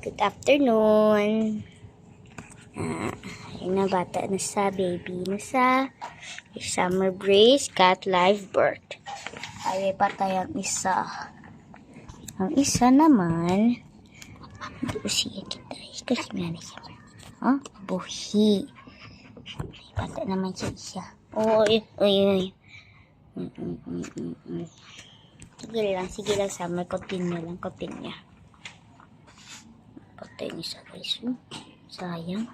Good afternoon. Ayun na, bata na sa, baby na sa. Summer brace, cat live birth. Ay, patay ang isa. Ang isa naman, siya kita. Kasi nga na siya. Oh, buhi. Bata naman siya isa. Oy. Sige lang, summer. Continue lang. Patay ni sa guys. Sayang.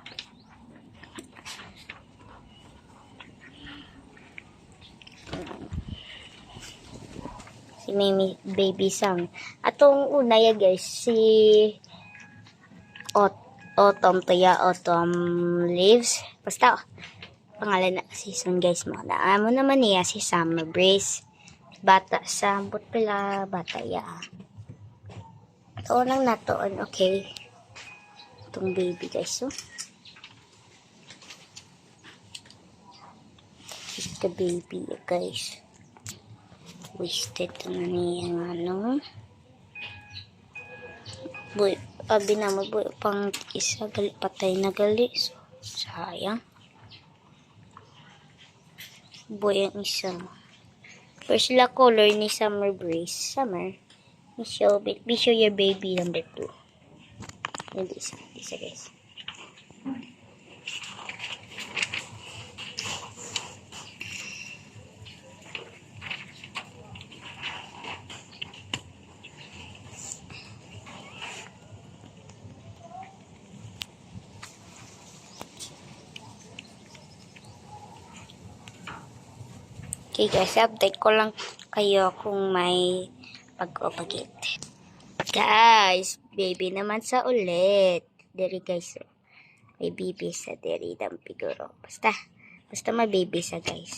Si Mimi, baby Sam. Atong una ya guys, si Autumn to ya, Autumn Leaves. Basta, pangalan na season guys mo. Naamo naman niya si Summer Brace. Bata sa ambot pala, bata ya. Ito lang natoon, okay. Itong baby guys, so. It's the baby guys. Wasted na niya ano. Boy, abi na mo boy, pang isa gali, patay na gali. So, sayang. Boy ang isa. First la color ni Summer Brace. Summer. Be show your baby number 2. Hindi isa guys. Okay guys, update ko lang kayo kung may pag-opagit. Guys, baby naman sa ulit. Diri guys, may baby sa diri dam figuro. Basta may baby sa guys.